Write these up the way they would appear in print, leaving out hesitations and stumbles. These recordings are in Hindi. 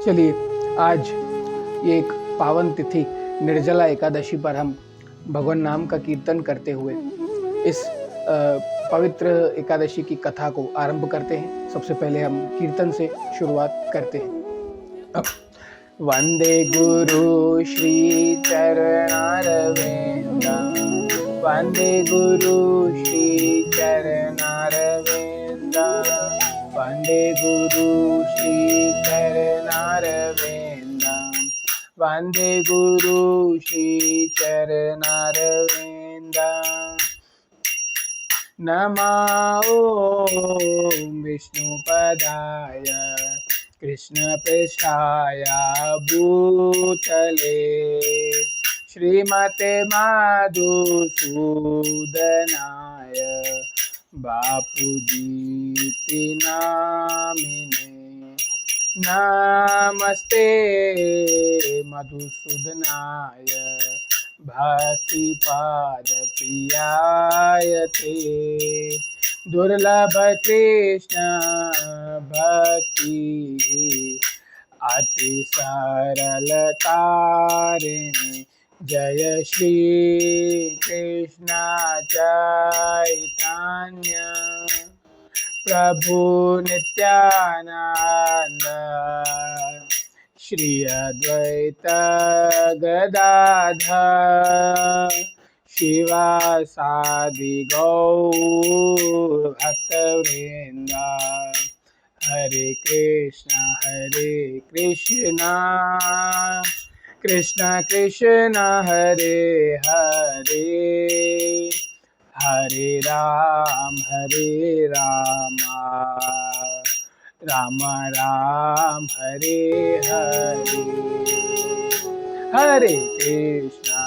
चलिए, आज ये एक पावन तिथि निर्जला एकादशी पर हम भगवान नाम का कीर्तन करते हुए इस पवित्र एकादशी की कथा को आरंभ करते हैं। सबसे पहले हम कीर्तन से शुरुआत करते हैं। अब वंदे गुरु श्री चरणारविंद, वंदे गुरु श्री चरणारविंद, वंदे गुरु श्री चरणारविंद, वंदे गुरु श्री चरणारविंद। नमो विष्णुपदाय कृष्णपृष्ठाय भूतले श्रीमते मधुसूदनाय बापूजी नामिने। नमस्ते मधुसूदनाय भक्तिपादप्रियाय ते, दुर्लभ कृष्ण भक्ति अति सरलतारिणी। जय श्री कृष्ण चैतन्य प्रभु नित्यानंद, श्री अद्वैत गदाधर शिवासादि गौर भक्तवृंद। हरे कृष्णा कृष्णा कृष्णा हरे हरे, हरे राम राम राम हरे हरे। हरे कृष्णा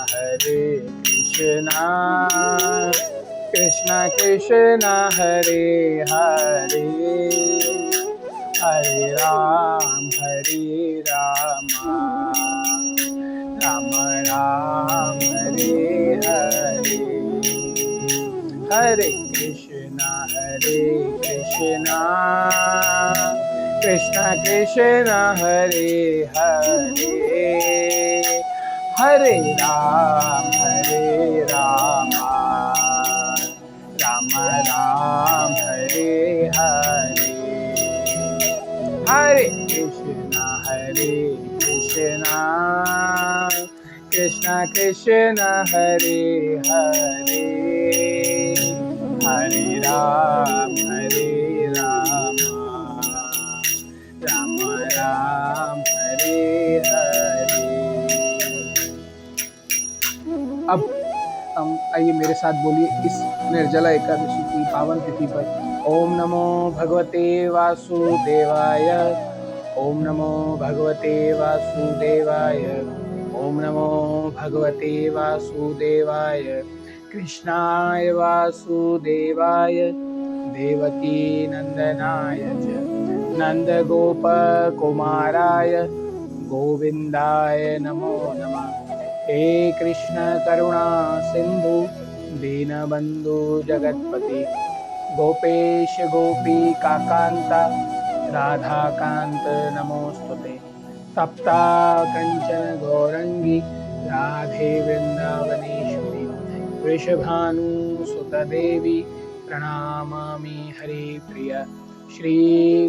कृष्णा कृष्णा हरे हरे, हरे राम राम राम हरे हरे। हरे कृष्णा कृष्णा कृष्णा हरे हरे, हरे राम राम राम हरे हरे। हरे कृष्णा कृष्णा कृष्णा हरे हरे, हरे राम राम राम हरे हरे। अब हम आइए मेरे साथ बोलिए इस निर्जला एकादशी की पावन तिथि पर ओम नमो भगवते वासुदेवाय, ओम नमो भगवते वासुदेवाय, ओम नमो भगवते वासुदेवाय। कृष्णाय वासुदेवाय देवकी नंदनाय च नंदगोपकुमाराय गोविंदाय नमो नमः। हे कृष्ण करुणा सिंधु दीनबंधु जगतपति, गोपेश गोपीकान्ता राधाकांत नमोस्तुते। तप्ता कंचन गौरंगी राधे वृंदावनेश्वरी, वृषभानुसुत देवी प्रणमामि हरिप्रिय। श्री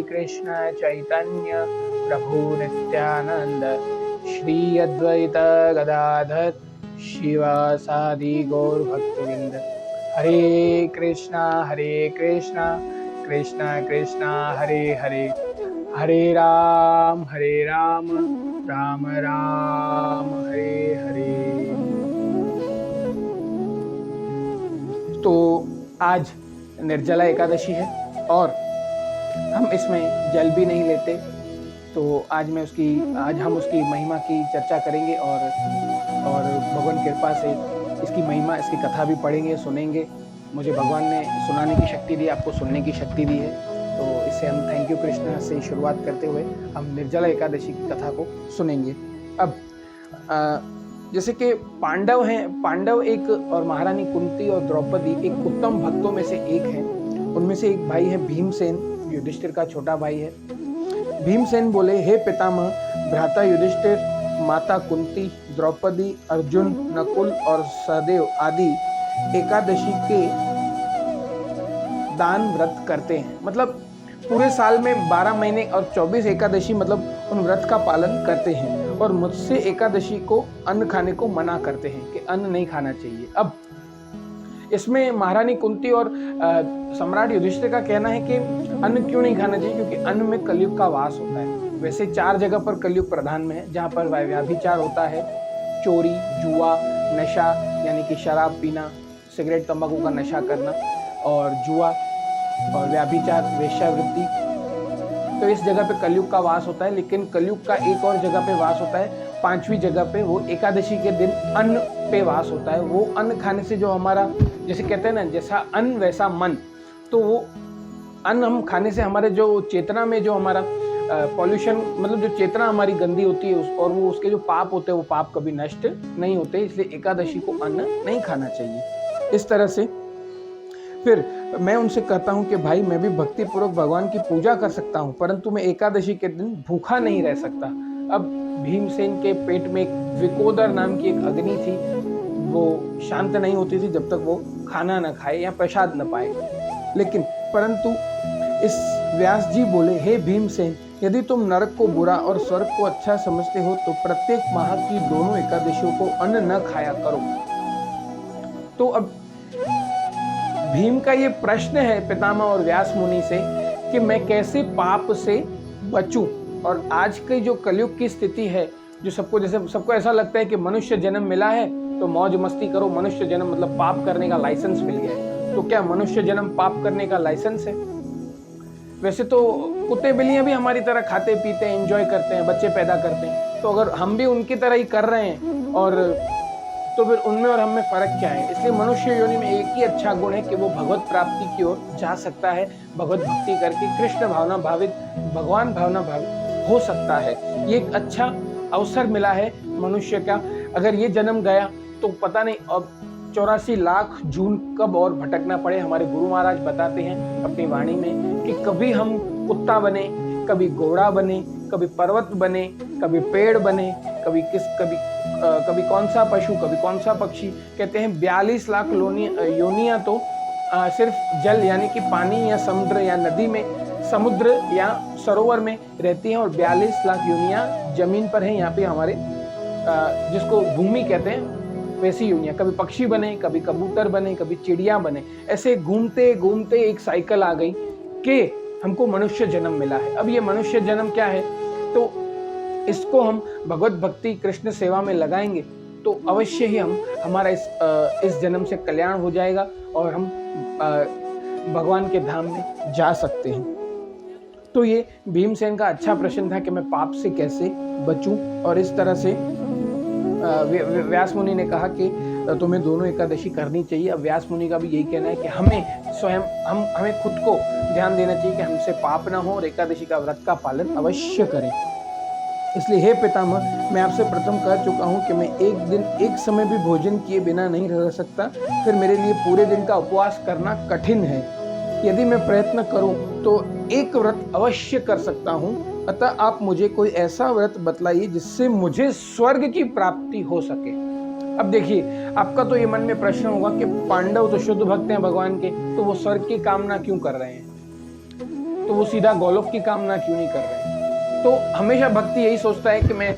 कृष्ण चैतन्य प्रभु नित्यानंद, श्री अद्वैत गदाधर शिवासादि गौर भक्तवृंद। हरे कृष्णा कृष्णा कृष्णा हरे हरे, हरे राम राम राम हरे हरे। तो आज निर्जला एकादशी है और हम इसमें जल भी नहीं लेते, तो आज हम उसकी महिमा की चर्चा करेंगे और भगवान कृपा से इसकी महिमा, इसकी कथा भी पढ़ेंगे, सुनेंगे। मुझे भगवान ने सुनाने की शक्ति दी, आपको सुनने की शक्ति दी है, तो इससे हम थैंक यू कृष्ण से शुरुआत करते हुए हम निर्जला एकादशी की कथा को सुनेंगे। अब जैसे कि पांडव हैं, पांडव एक और महारानी कुंती और द्रौपदी एक उत्तम भक्तों में से एक हैं। उनमें से एक भाई है भीमसेन, युधिष्ठिर का छोटा भाई है, भीमसेन बोले, हे पितामह, भ्राता युधिष्ठिर, माता कुंती, द्रौपदी, अर्जुन, नकुल और सहदेव आदि एकादशी के दान व्रत करते हैं। मतलब पूरे साल में 12 महीने और 24 एकादशी मतलब उन व्रत का पालन करते हैं और मुझसे एकादशी को अन्न खाने को मना करते हैं कि अन्न नहीं खाना चाहिए। अब इसमें महारानी कुंती और सम्राट युधिष्ठिर का कहना है कि अन्न क्यों नहीं खाना चाहिए, क्योंकि अन्न में कलयुग का वास होता है। वैसे 4 जगह पर कलयुग प्रधान में है, जहाँ पर व्यभिचार होता है, चोरी, जुआ, नशा यानी कि शराब पीना, सिगरेट तंबाकू का नशा करना और जुआ और व्यभिचार, वेश्यावृत्ति। तो इस जगह पे कलयुग का वास होता है। लेकिन कलयुग का एक और जगह पे वास होता है, 5वीं जगह पे, वो एकादशी के दिन अन्न पे वास होता है। वो अन्न खाने से जो हमारा, जैसे कहते हैं ना, जैसा अन्न वैसा मन, तो वो अन्न हम खाने से हमारे जो चेतना में जो हमारा पॉल्यूशन, मतलब जो चेतना हमारी गंदी होती है और वो उसके जो पाप होते हैं वो पाप कभी नष्ट नहीं होते। इसलिए एकादशी को अन्न नहीं खाना चाहिए। इस तरह से फिर मैं उनसे कहता हूँ कि भाई, मैं भी भक्ति पूर्वक भगवान की पूजा कर सकता हूँ, परंतु मैं एकादशी के दिन भूखा नहीं रह सकता। अब भीमसेन के पेट में एक विकोदर नाम की एक अग्नि थी, वो शांत नहीं होती थी जब तक वो खाना न खाए या प्रसाद न पाए। लेकिन परंतु इस व्यास जी बोले, हे भीमसेन, यदि तुम नरक को बुरा और स्वर्ग को अच्छा समझते हो तो प्रत्येक माह की दोनों एकादशियों को अन्न न खाया करो। तो अब भीम का ये प्रश्न है पितामह और व्यास मुनि से कि मैं कैसे पाप से बचूं। और आज की जो कलयुग की स्थिति है, जो सबको ऐसा लगता है कि मनुष्य जन्म मिला है तो मौज मस्ती करो। मनुष्य जन्म मतलब पाप करने का लाइसेंस मिल गया है। तो क्या मनुष्य जन्म पाप करने का लाइसेंस है? वैसे तो कुत्ते बिल्लियां भी हमारी तरह खाते पीते हैं, एंजॉय करते हैं, बच्चे पैदा करते हैं। तो अगर हम भी उनकी तरह ही कर रहे हैं और तो फिर उनमें और हम में फर्क क्या है? इसलिए मनुष्य योनि में एक ही अच्छा गुण है कि वो भगवत प्राप्ति की ओर जा सकता है, भगवत भक्ति करके कृष्ण भावना भावित, भगवान भावना भावित हो सकता है। ये एक अच्छा अवसर मिला है मनुष्य का। अगर ये जन्म गया तो पता नहीं अब 84 लाख जून कब और भटकना पड़े। हमारे गुरु महाराज बताते हैं अपनी वाणी में कि कभी हम कुत्ता बने, कभी घोड़ा बने, कभी पर्वत बने, कभी पेड़ बने, कभी कौन सा पशु, कभी कौन सा पक्षी। कहते हैं 42 लाख योनियां तो सिर्फ जल यानी कि पानी या समुद्र या नदी में, समुद्र या सरोवर में रहती हैं और 42 लाख योनियां जमीन पर हैं, यहाँ पे हमारे जिसको भूमि कहते हैं वैसी योनियां। कभी पक्षी बने, कभी कबूतर बने, कभी चिड़िया बने। ऐसे घूमते घूमते एक साइकिल आ गई कि हमको मनुष्य जन्म मिला है। अब ये मनुष्य जन्म क्या है, तो इसको हम भगवत भक्ति कृष्ण सेवा में लगाएंगे तो अवश्य ही हमारा इस जन्म से कल्याण हो जाएगा और हम भगवान के धाम में जा सकते हैं। तो ये भीमसेन का अच्छा प्रश्न था कि मैं पाप से कैसे बचूं। और इस तरह से व्यास मुनि ने कहा कि तुम्हें दोनों एकादशी करनी चाहिए। अब व्यास मुनि का भी यही कहना है कि हमें स्वयं हमें खुद को ध्यान देना चाहिए कि हमसे पाप ना हो और एकादशी का व्रत का पालन अवश्य करें। इसलिए हे पितामह, मैं आपसे प्रथम कह चुका हूँ कि मैं एक दिन एक समय भी भोजन किए बिना नहीं रह सकता, फिर मेरे लिए पूरे दिन का उपवास करना कठिन है। यदि मैं प्रयत्न करूं तो एक व्रत अवश्य कर सकता हूं, अतः आप मुझे कोई ऐसा व्रत बतलाइए जिससे मुझे स्वर्ग की प्राप्ति हो सके। अब देखिए, आपका तो ये मन में प्रश्न होगा कि पांडव तो शुद्ध भक्त हैं भगवान के, तो वो स्वर्ग की कामना क्यों कर रहे हैं, तो वो सीधा गोलोक की कामना क्यों नहीं कर रहे हैं? तो हमेशा भक्ति यही सोचता है कि मैं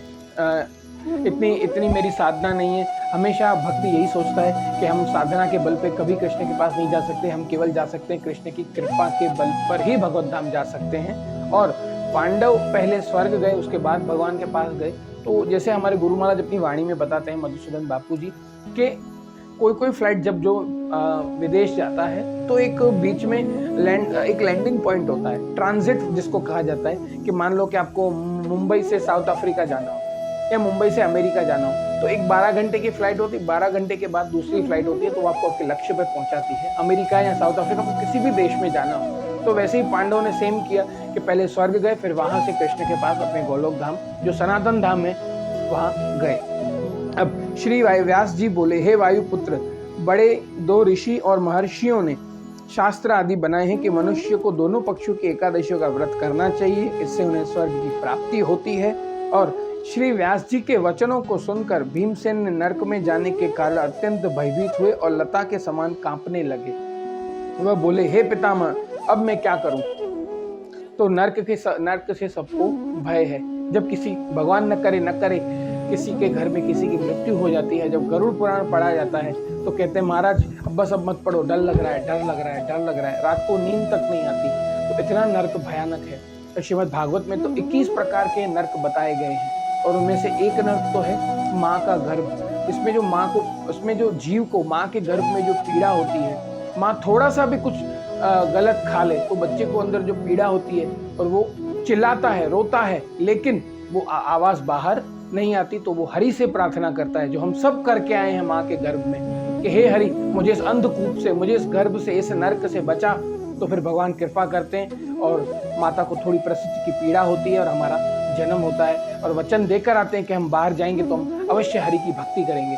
इतनी मेरी साधना नहीं है। हमेशा भक्ति यही सोचता है कि हम साधना के बल पे कभी कृष्ण के पास नहीं जा सकते, हम केवल जा सकते हैं कृष्ण की कृपा के बल पर ही भगवत धाम जा सकते हैं। और पांडव पहले स्वर्ग गए, उसके बाद भगवान के पास गए। तो जैसे हमारे गुरु महाराज अपनी वाणी में बताते हैं मधुसूदन बापू जी के कोई फ्लाइट जब जो विदेश जाता है तो एक बीच में एक लैंडिंग पॉइंट होता है, ट्रांजिट जिसको कहा जाता है। कि मान लो कि आपको मुंबई से साउथ अफ्रीका जाना हो या मुंबई से अमेरिका जाना हो, तो एक 12 घंटे की फ्लाइट होती है। 12 घंटे के बाद दूसरी फ्लाइट होती है, तो वो आपको आपके लक्ष्य पर पहुंचाती है। अमेरिका या साउथ अफ्रीका को किसी भी देश में जाना हो, तो वैसे ही पांडवों ने सेम किया कि पहले स्वर्ग गए, फिर वहां से कृष्ण के पास अपने गोलोक धाम जो सनातन धाम है वहां गए। अब श्री व्यास जी बोले, हे वायुपुत्र, बड़े 2 ऋषि और महर्षियों ने शास्त्र आदि बनाए हैं कि मनुष्य को दोनों पक्षों की एकादशियों का व्रत करना चाहिए, इससे उन्हें स्वर्ग की प्राप्ति होती है। और श्री व्यास जी के वचनों को सुनकर भीमसेन ने नरक में जाने के कारण अत्यंत भयभीत हुए और लता के समान कांपने लगे। वह बोले, हे पितामह, अब मैं क्या करूं? तो नरक से सबको भय है। जब किसी, भगवान न करे किसी के घर में किसी की मृत्यु हो जाती है, जब गरुड़ पुराण पढ़ा जाता है तो कहते हैं, महाराज अब बस अब मत पढ़ो, डर लग रहा है, रात को नींद तक नहीं आती। तो इतना नरक भयानक है। तो श्रीमद् भागवत में तो 21 प्रकार के नरक बताए गए हैं, और उनमें से एक नरक तो है माँ का गर्भ। इसमें जो माँ को, उसमें जो जीव को माँ के गर्भ में जो पीड़ा होती है, माँ थोड़ा सा भी कुछ गलत खा ले तो बच्चे को अंदर जो पीड़ा होती है और वो चिल्लाता है, रोता है, लेकिन वो आवाज बाहर नहीं आती, तो वो हरि से प्रार्थना करता है, जो हम सब करके आए हैं माँ के गर्भ में, कि हे हरि, मुझे इस अंधकूप से, मुझे इस गर्भ से, इस नरक से बचा। तो फिर भगवान कृपा करते हैं और माता को थोड़ी प्रसूति की पीड़ा होती है और हमारा जन्म होता है, और वचन देकर आते हैं कि हम बाहर जाएंगे तो हम अवश्य हरि की भक्ति करेंगे।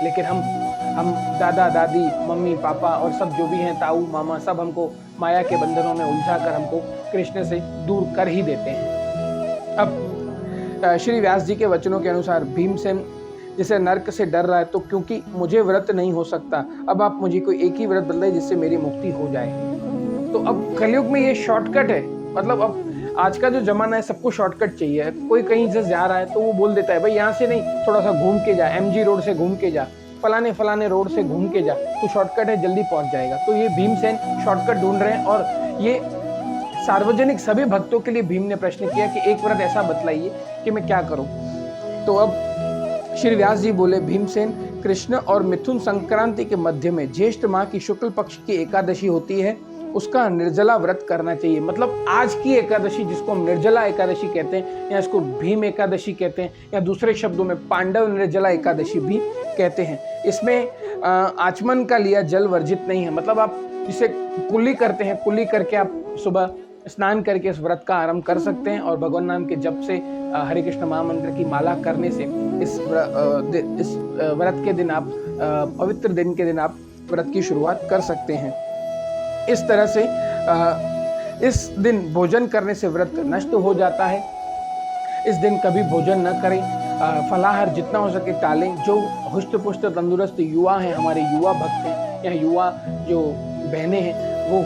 लेकिन हम दादा दादी, मम्मी पापा और सब जो भी हैं, ताऊ मामा, सब हमको माया के बंधनों में उलझा कर हमको कृष्ण से दूर कर ही देते हैं। अब श्री व्यास जी के वचनों के अनुसार भीमसेन जैसे नरक से डर रहा है, तो क्योंकि मुझे व्रत नहीं हो सकता, अब आप मुझे कोई एक ही व्रत बताइए जिससे मेरी मुक्ति हो जाए। तो अब कलयुग में ये शॉर्टकट है, मतलब अब आज का जो जमाना है सबको शॉर्टकट चाहिए। कोई कहीं से जा रहा है तो वो बोल देता है, भाई यहाँ से नहीं, थोड़ा सा घूम के जा, MG रोड से घूम के जा, फलाने रोड से घूम के जा, तो शॉर्टकट है, जल्दी पहुंच जाएगा। तो ये भीमसेन शॉर्टकट ढूंढ रहे हैं, और ये सार्वजनिक सभी भक्तों के लिए भीम ने प्रश्न किया कि एक व्रत ऐसा बतलाइए कि मैं क्या करूं। तो अब श्री व्यास जी बोले, भीमसेन, कृष्ण और मिथुन संक्रांति के मध्य में ज्येष्ठ माह की शुक्ल पक्ष की एकादशी होती है, उसका निर्जला व्रत करना चाहिए। मतलब आज की एकादशी, जिसको हम निर्जला एकादशी कहते हैं, या इसको भीम एकादशी कहते हैं, या दूसरे शब्दों में पांडव निर्जला एकादशी भी कहते हैं। इसमें आचमन का लिया जल वर्जित नहीं है, मतलब आप जिसे कुल्ली करते हैं, कुल्ली करके आप सुबह स्नान करके इस व्रत का आरंभ कर सकते हैं, और भगवान नाम के जप से, हरे कृष्ण महामंत्र की माला करने से इस व्रत के दिन आप, पवित्र दिन के दिन आप व्रत की शुरुआत कर सकते हैं। इस तरह से इस दिन भोजन करने से व्रत नष्ट हो जाता है। इस दिन कभी भोजन न करें, फलाहार जितना हो सके टालें। जो हुष्ट पुष्ट तंदुरुस्त युवा हैं, हमारे युवा भक्त हैं या युवा जो बहनें हैं, वो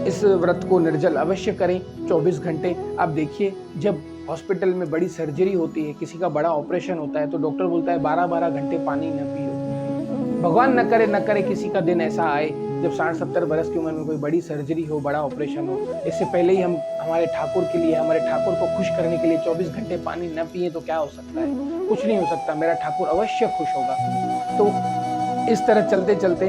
इस व्रत को निर्जल अवश्य करें 24 घंटे। आप देखिए, जब हॉस्पिटल में बड़ी सर्जरी होती है, किसी का बड़ा ऑपरेशन होता है, तो डॉक्टर बोलता है 12-12 घंटे पानी न पियो। भगवान न करे किसी का दिन ऐसा आए जब 60-70 बरस की उम्र में कोई बड़ी सर्जरी हो, बड़ा ऑपरेशन हो, इससे पहले ही हम हमारे ठाकुर के लिए, हमारे ठाकुर को खुश करने के लिए 24 घंटे पानी न पिए तो क्या हो सकता है? कुछ नहीं हो सकता, मेरा ठाकुर अवश्य खुश होगा। तो इस तरह चलते चलते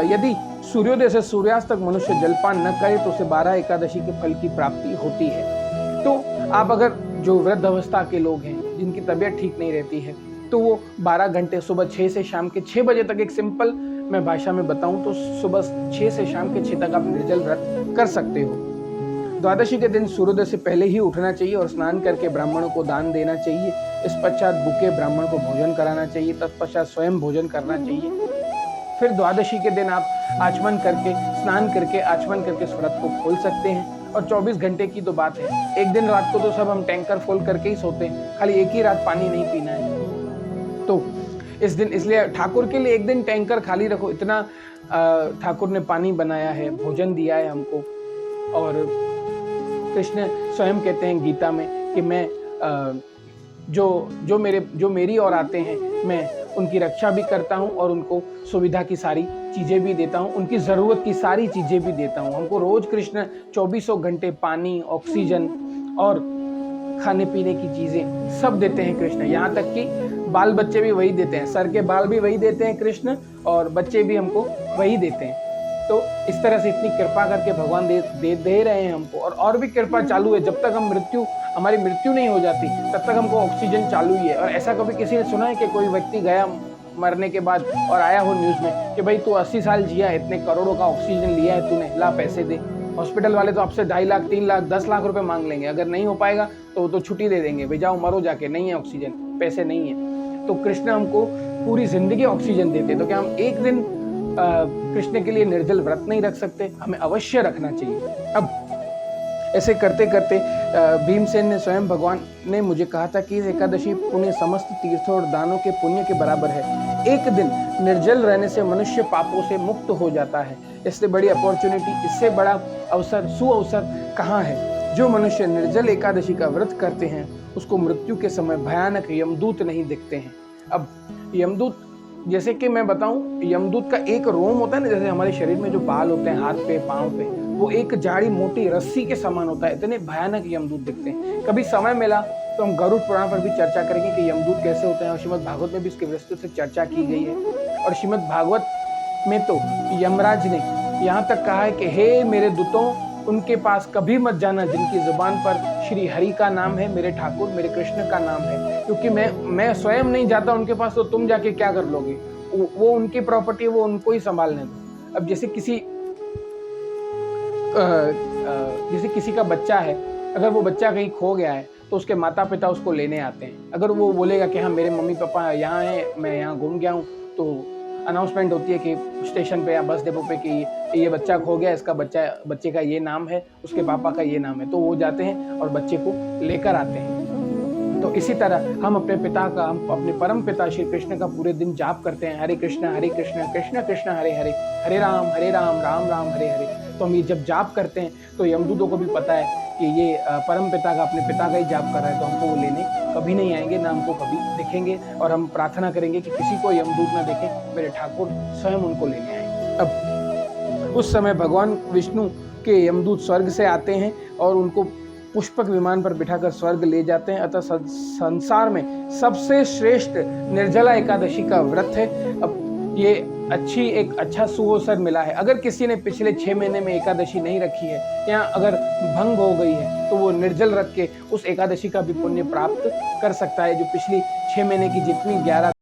यदि सूर्योदय से सूर्यास्त तक मनुष्य जलपान न करे तो उसे 12 एकादशी के फल की प्राप्ति होती है। तो आप अगर जो वृद्ध अवस्था के लोग हैं, जिनकी तबीयत ठीक नहीं रहती है, तो वो 12 घंटे, सुबह 6 से शाम के 6 बजे तक, एक सिंपल मैं भाषा में बताऊं तो सुबह 6 से शाम के 6 तक आप निर्जल व्रत कर सकते हो। द्वादशी के दिन सूर्योदय से पहले ही उठना चाहिए और स्नान करके ब्राह्मणों को दान देना चाहिए। इस पश्चात भूखे ब्राह्मण को भोजन कराना चाहिए, तत्पश्चात स्वयं भोजन करना चाहिए। फिर द्वादशी के दिन आप आचमन करके, स्नान करके, आचमन करके इस व्रत को खोल सकते हैं। और 24 घंटे की तो बात है, एक दिन रात को तो सब हम टैंकर खोल करके ही सोते हैं, खाली एक ही रात पानी नहीं पीना है। तो इस दिन, इसलिए ठाकुर के लिए एक दिन टैंकर खाली रखो। इतना ठाकुर ने पानी बनाया है, भोजन दिया है हमको। और कृष्ण स्वयं कहते हैं गीता में कि मैं जो मेरी ओर आते हैं, मैं उनकी रक्षा भी करता हूं और उनको सुविधा की सारी चीज़ें भी देता हूं, उनकी ज़रूरत की सारी चीज़ें भी देता हूं। हमको रोज़ कृष्ण 24 घंटे पानी, ऑक्सीजन और खाने पीने की चीज़ें सब देते हैं कृष्ण। यहाँ तक कि बाल बच्चे भी वही देते हैं, सर के बाल भी वही देते हैं कृष्ण, और बच्चे भी हमको वही देते हैं। तो इस तरह से इतनी कृपा करके भगवान दे रहे हैं हमको, और भी कृपा चालू है। जब तक हमारी मृत्यु नहीं हो जाती तब तक हमको ऑक्सीजन चालू ही है। और ऐसा कभी किसी ने सुना है कि कोई व्यक्ति गया मरने के बाद और आया हो न्यूज़ में कि भाई तू 80 साल जिया, इतने करोड़ों का ऑक्सीजन लिया है तूने, ला पैसे दे। हॉस्पिटल वाले तो आपसे 2.5 लाख, 3 लाख, 10 लाख रुपए मांग लेंगे। अगर नहीं हो पाएगा तो छुट्टी दे देंगे, भाई जाओ मरो जाके, नहीं है ऑक्सीजन, पैसे नहीं है। तो कृष्ण हमको पूरी जिंदगी ऑक्सीजन देते। तो क्या हम एक दिन कृष्ण के लिए निर्जल व्रत नहीं रख सकते, हमें अवश्य रखना चाहिए। अब ऐसे करते करते भीमसेन ने स्वयं भगवान ने मुझे कहा था कि इस एकादशी पुण्य समस्त तीर्थों और दानों के पुण्य के बराबर है। एक दिन निर्जल रहने से मनुष्य पापों से मुक्त हो जाता है। इससे बड़ी अपॉर्चुनिटी, इससे बड़ा अवसर, सुअवसर कहाँ है। जो मनुष्य निर्जल एकादशी का व्रत करते हैं उसको मृत्यु के समय भयानक यमदूत नहीं दिखते हैं। अब यमदूत, जैसे कि मैं बताऊं, यमदूत का एक रोम होता है ना, जैसे हमारे शरीर में जो बाल होते हैं हाथ पे पाँव पे, वो एक जाड़ी मोटी रस्सी के समान होता है। इतने भयानक यमदूत दिखते हैं। कभी समय मिला तो हम गरुड़ पुराण पर भी चर्चा करेंगे कि यमदूत कैसे होते हैं, और श्रीमद् भागवत में भी इसकी विस्तृत से चर्चा की गई है। और श्रीमद् भागवत में तो यमराज ने यहाँ तक कहा है कि हे मेरे दूतों, उनके पास कभी मत जाना जिनकी जुबान पर श्री हरि का नाम है, मेरे ठाकुर, मेरे कृष्ण का नाम है, क्योंकि मैं स्वयं नहीं जाता उनके पास, तो तुम जाके क्या कर लोगे। वो उनकी प्रॉपर्टी, वो उनको ही संभालने दो। अब जैसे किसी का बच्चा है, अगर वो बच्चा कहीं खो गया है तो उसके माता पिता उसको लेने आते हैं। अगर वो बोलेगा कि हाँ मेरे मम्मी पापा यहाँ हैं, मैं यहाँ घूम गया हूँ, तो अनाउंसमेंट होती है कि स्टेशन पे या बस डिपो पे कि ये बच्चा खो गया, इसका बच्चे का ये नाम है, उसके पापा का ये नाम है, तो वो जाते हैं और बच्चे को लेकर आते हैं। तो इसी तरह हम अपने पिता का, हम अपने परम पिता श्री कृष्ण का पूरे दिन जाप करते हैं, हरे कृष्ण कृष्ण कृष्ण हरे हरे, हरे राम राम राम हरे हरे। तो हम ये जब जाप करते हैं तो यमदूतों को भी पता है कि ये परम पिता का, अपने पिता का ही जाप कर रहा है, तो हमको वो लेने कभी नहीं आएंगे, ना हमको कभी दिखेंगे। और हम प्रार्थना करेंगे कि किसी को यमदूत ना देखें, मेरे ठाकुर स्वयं उनको लेने आए। अब उस समय भगवान विष्णु के यमदूत स्वर्ग से आते हैं और उनको पुष्पक विमान पर बिठाकर स्वर्ग ले जाते हैं। अतः संसार में सबसे श्रेष्ठ निर्जला एकादशी का व्रत है। अब ये एक अच्छा सुअवसर मिला है। अगर किसी ने पिछले 6 महीने में एकादशी नहीं रखी है या अगर भंग हो गई है तो वो निर्जल रख के उस एकादशी का भी पुण्य प्राप्त कर सकता है, जो पिछली 6 महीने की जितनी 11